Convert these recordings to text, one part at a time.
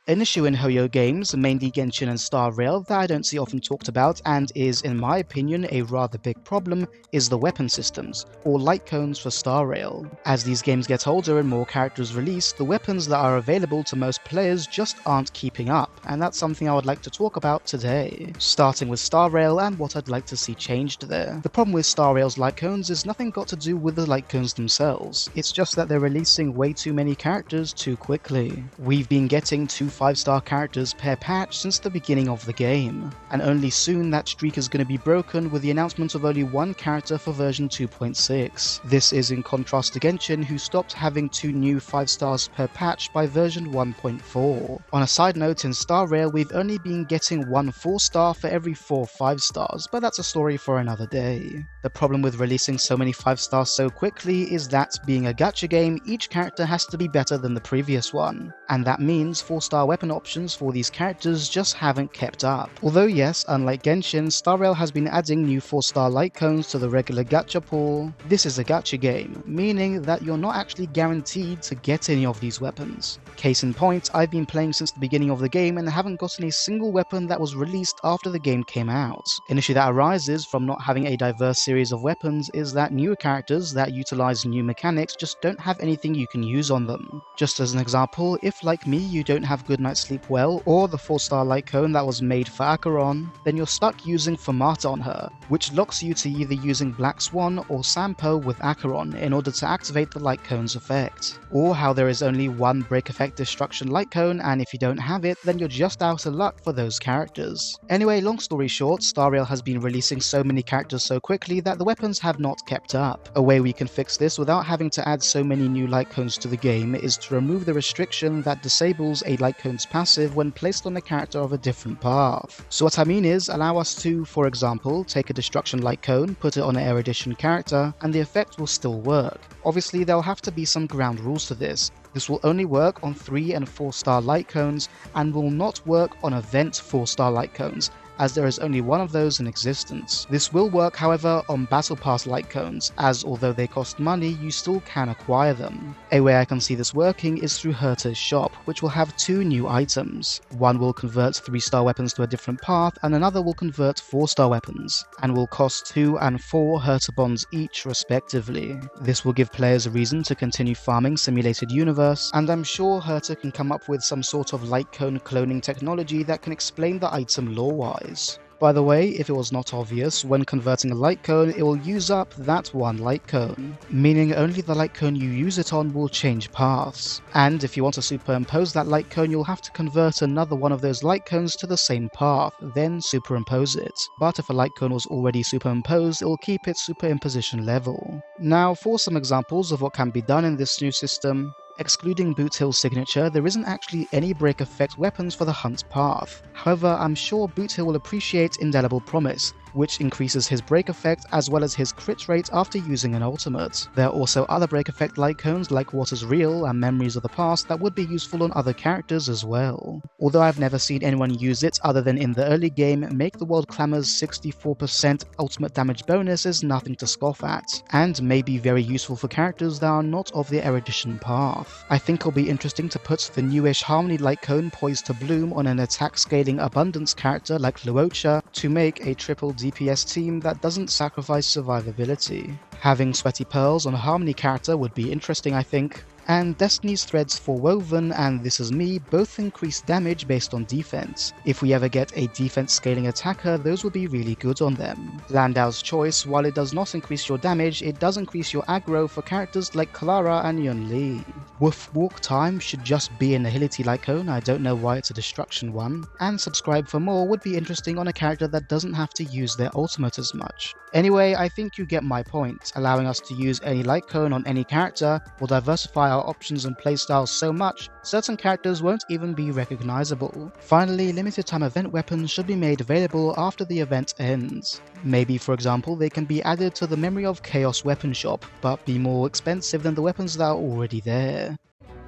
An issue in Hoyo games, mainly Genshin and Star Rail, that I don't see often talked about and is, in my opinion, a rather big problem, is the weapon systems, or light cones for Star Rail. As these games get older and more characters release, the weapons that are available to most players just aren't keeping up, and that's something I would like to talk about today. Starting with Star Rail and what I'd like to see changed there. The problem with Star Rail's light cones is nothing got to do with the light cones themselves, it's just that they're releasing way too many characters too quickly. We've been getting 2 5-star characters per patch since the beginning of the game, and only soon that streak is going to be broken with the announcement of only 1 character for version 2.6. This is in contrast to Genshin, who stopped having 2 new 5 stars per patch by version 1.4. On a side note, in Star Rail we've only been getting 1 4-star for every 4 5-stars, but that's a story for another day. The problem with releasing so many 5-stars so quickly is that, being a gacha game, each character has to be better than the previous one, and that means 4-star weapon options for these characters just haven't kept up. Although yes, unlike Genshin, Star Rail has been adding new 4-star light cones to the regular gacha pool. This is a gacha game, meaning that you're not actually guaranteed to get any of these weapons. Case in point, I've been playing since the beginning of the game and haven't gotten a single weapon that was released after the game came out. An issue that arises from not having a diverse series of weapons is that newer characters that utilize new mechanics just don't have anything you can use on them. Just as an example, if like me you don't have Good Night Sleep Well or the 4-star light cone that was made for Acheron, then you're stuck using Fermata on her, which locks you to either using Black Swan or Sampo with Acheron in order to activate the light cone's effect. Or how there is only 1 break effect destruction light cone, and if you don't have it, then you're just out of luck for those characters. Anyway, long story short, Star Rail has been releasing so many characters so quickly that the weapons have not kept up. A way we can fix this without having to add so many new light cones to the game is to remove the restriction that disables a light cone's passive when placed on a character of a different path. So what I mean is, allow us to, for example, take a destruction light cone, put it on an Erudition character, and the effect will still work. Obviously there'll have to be some ground rules to this. This will only work on 3 and 4-star light cones and will not work on event 4-star light cones, as there is only 1 of those in existence. This will work, however, on Battle Pass light cones, as although they cost money, you still can acquire them. A way I can see this working is through Herta's shop, which will have 2 new items. One will convert 3-star weapons to a different path, and another will convert 4-star weapons, and will cost 2 and 4 Herta bonds each respectively. This will give players a reason to continue farming Simulated Universe, and I'm sure Herta can come up with some sort of light cone cloning technology that can explain the item lore-wise. By the way, if it was not obvious, when converting a light cone, it will use up that 1 light cone, meaning only the light cone you use it on will change paths. And if you want to superimpose that light cone, you'll have to convert another one of those light cones to the same path, then superimpose it. But if a light cone was already superimposed, it will keep its superimposition level. Now, for some examples of what can be done in this new system, excluding Boot Hill's signature, there isn't actually any break effect weapons for the Hunt path. However, I'm sure Boot Hill will appreciate Indelible Promise, which increases his break effect as well as his crit rate after using an ultimate. There are also other break effect light cones like What Is Real and Memories of the Past that would be useful on other characters as well. Although I've never seen anyone use it other than in the early game, Make the World Clamor's 64% ultimate damage bonus is nothing to scoff at, and may be very useful for characters that are not of the Erudition path. I think it'll be interesting to put the newish Harmony light cone poised to bloom on an attack scaling abundance character like Luocha to make a triple DPS team that doesn't sacrifice survivability. Having Sweaty Pearls on a Harmony character would be interesting, I think. And Destiny's Threads for Woven and This Is Me both increase damage based on defense. If we ever get a defense scaling attacker, those will be really good on them. Landau's Choice, while it does not increase your damage, it does increase your aggro for characters like Clara and Yun Li. Woof Walk Time should just be an Nihility light cone, I don't know why it's a destruction one. And Subscribe for More would be interesting on a character that doesn't have to use their ultimate as much. Anyway, I think you get my point. Allowing us to use any light cone on any character will diversify our options and playstyles so much, certain characters won't even be recognizable. Finally, limited time event weapons should be made available after the event ends. Maybe, for example, they can be added to the Memory of Chaos weapon shop, but be more expensive than the weapons that are already there.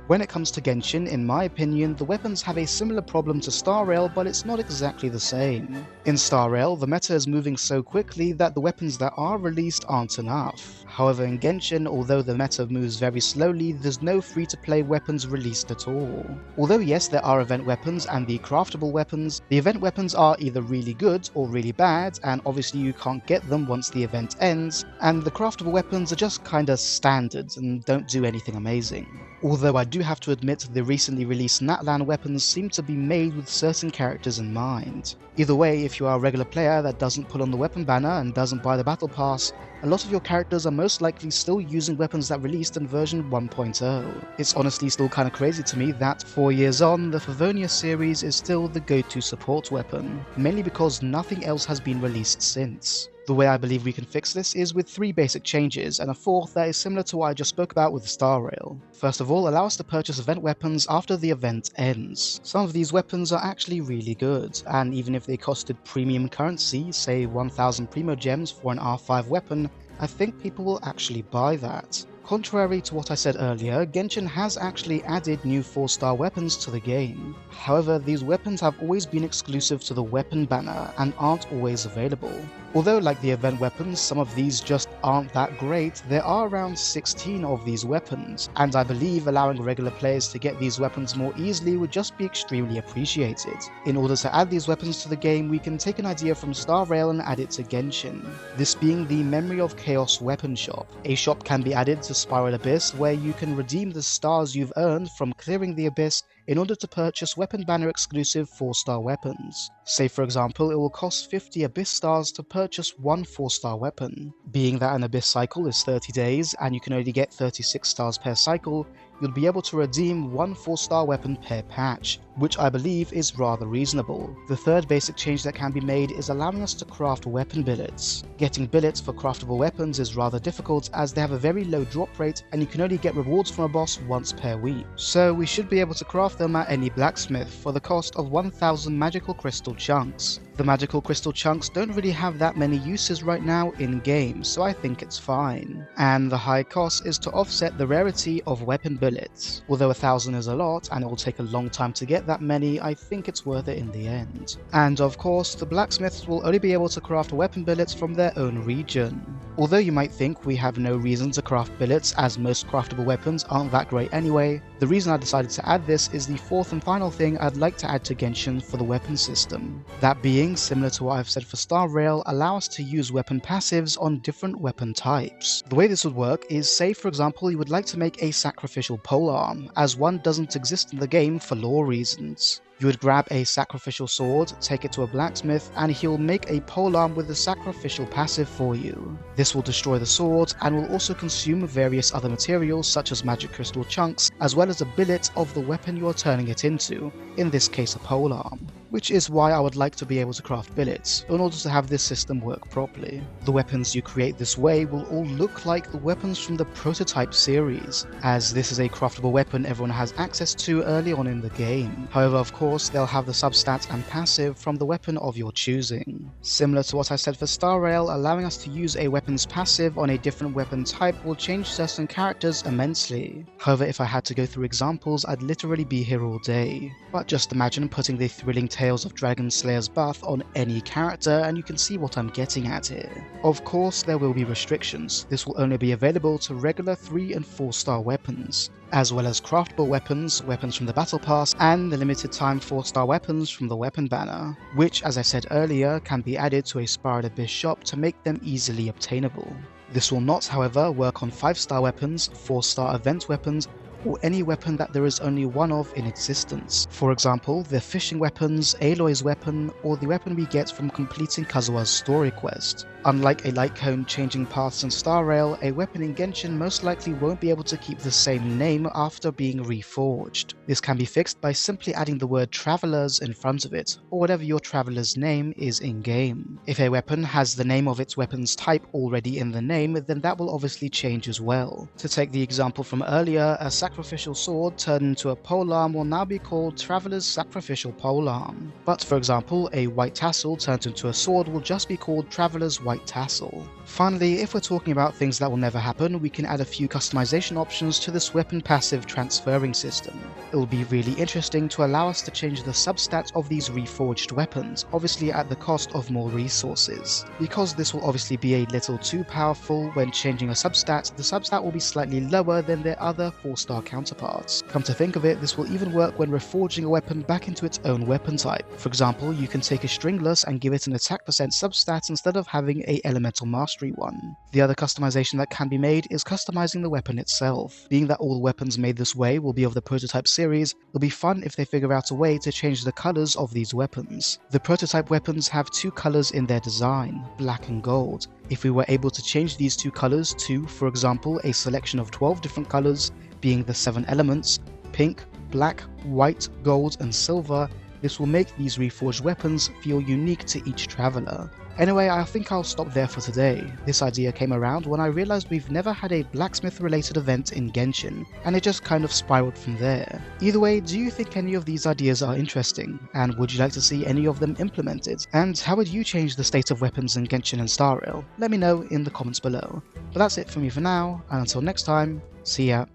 When it comes to Genshin, in my opinion, the weapons have a similar problem to Star Rail, but it's not exactly the same. In Star Rail, the meta is moving so quickly that the weapons that are released aren't enough. However, in Genshin, although the meta moves very slowly, there's no free-to-play weapons released at all. Although yes, there are event weapons and the craftable weapons, the event weapons are either really good or really bad, and obviously you can't get them once the event ends, and the craftable weapons are just kinda standard and don't do anything amazing. Although I do have to admit the recently released Natlan weapons seem to be made with certain characters in mind. Either way, if you are a regular player that doesn't put on the weapon banner and doesn't buy the battle pass, a lot of your characters are most likely still using weapons that released in version 1.0. It's honestly still kinda crazy to me that 4 years on, the Favonius series is still the go-to support weapon, mainly because nothing else has been released since. The way I believe we can fix this is with 3 basic changes, and a 4th that is similar to what I just spoke about with Star Rail. First of all, allow us to purchase event weapons after the event ends. Some of these weapons are actually really good, and even if they costed premium currency, say 1000 Primo Gems for an R5 weapon, I think people will actually buy that. Contrary to what I said earlier, Genshin has actually added new 4-star weapons to the game. However, these weapons have always been exclusive to the weapon banner and aren't always available. Although like the event weapons, some of these just aren't that great, there are around 16 of these weapons, and I believe allowing regular players to get these weapons more easily would just be extremely appreciated. In order to add these weapons to the game, we can take an idea from Star Rail and add it to Genshin, this being the Memory of Chaos weapon shop. A shop can be added to Spiral Abyss where you can redeem the stars you've earned from clearing the Abyss in order to purchase weapon banner exclusive 4-star weapons. Say for example, it will cost 50 Abyss stars to purchase one 4-star weapon. Being that an Abyss cycle is 30 days and you can only get 36 stars per cycle, you'll be able to redeem one 4-star weapon per patch, which I believe is rather reasonable. The third basic change that can be made is allowing us to craft weapon billets. Getting billets for craftable weapons is rather difficult as they have a very low drop rate and you can only get rewards from a boss once per week. So we should be able to craft them at any blacksmith for the cost of 1000 magical crystal chunks. The magical crystal chunks don't really have that many uses right now in game, so I think it's fine. And the high cost is to offset the rarity of weapon billets. Although 1000 is a lot and it will take a long time to get that many, I think it's worth it in the end. And of course, the blacksmiths will only be able to craft weapon billets from their own region. Although you might think we have no reason to craft billets as most craftable weapons aren't that great anyway, the reason I decided to add this is the 4th and final thing I'd like to add to Genshin for the weapon system. That being, similar to what I've said for Star Rail, allow us to use weapon passives on different weapon types. The way this would work is, say for example you would like to make a sacrificial polearm, as one doesn't exist in the game for lore reasons. You would grab a sacrificial sword, take it to a blacksmith, and he'll make a polearm with a sacrificial passive for you. This will destroy the sword, and will also consume various other materials such as magic crystal chunks, as well as a billet of the weapon you are turning it into, in this case a polearm. Which is why I would like to be able to craft billets, in order to have this system work properly. The weapons you create this way will all look like the weapons from the prototype series, as this is a craftable weapon everyone has access to early on in the game. However, of course, they'll have the substat and passive from the weapon of your choosing. Similar to what I said for Star Rail, allowing us to use a weapon's passive on a different weapon type will change certain characters immensely. However, if I had to go through examples, I'd literally be here all day. But just imagine putting the thrilling Tales of Dragon Slayer's buff on any character and you can see what I'm getting at here. Of course, there will be restrictions. This will only be available to regular 3 and 4-star weapons, as well as craftable weapons, weapons from the battle pass, and the limited time 4-star weapons from the weapon banner, which as I said earlier can be added to a Spiral Abyss shop to make them easily obtainable. This will not, however, work on 5-star weapons, 4-star event weapons, or any weapon that there is only one of in existence. For example, the fishing weapons, Aloy's weapon, or the weapon we get from completing Kazuha's story quest. Unlike a light cone changing paths in Star Rail, a weapon in Genshin most likely won't be able to keep the same name after being reforged. This can be fixed by simply adding the word Travelers in front of it, or whatever your Traveler's name is in-game. If a weapon has the name of its weapon's type already in the name, then that will obviously change as well. To take the example from earlier, a sacrificial sword turned into a polearm will now be called Traveler's sacrificial polearm. But for example, a white tassel turned into a sword will just be called Traveler's white tassel. Finally, if we're talking about things that will never happen, we can add a few customization options to this weapon passive transferring system. It will be really interesting to allow us to change the substats of these reforged weapons, obviously at the cost of more resources. Because this will obviously be a little too powerful, when changing a substat, the substat will be slightly lower than their other 4-star counterparts. Come to think of it, this will even work when reforging a weapon back into its own weapon type. For example, you can take a stringless and give it an attack percent substat instead of having a elemental mastery one. The other customization that can be made is customizing the weapon itself. Being that all weapons made this way will be of the prototype series, it'll be fun if they figure out a way to change the colors of these weapons. The prototype weapons have two colors in their design, black and gold. If we were able to change these two colors to, for example, a selection of 12 different colors, being the 7 elements, pink, black, white, gold, and silver, this will make these reforged weapons feel unique to each traveler. Anyway, I think I'll stop there for today. This idea came around when I realized we've never had a blacksmith related event in Genshin, and it just kind of spiraled from there. Either way, do you think any of these ideas are interesting, and would you like to see any of them implemented? And how would you change the state of weapons in Genshin and Star Rail? Let me know in the comments below. But that's it for me for now, and until next time, see ya.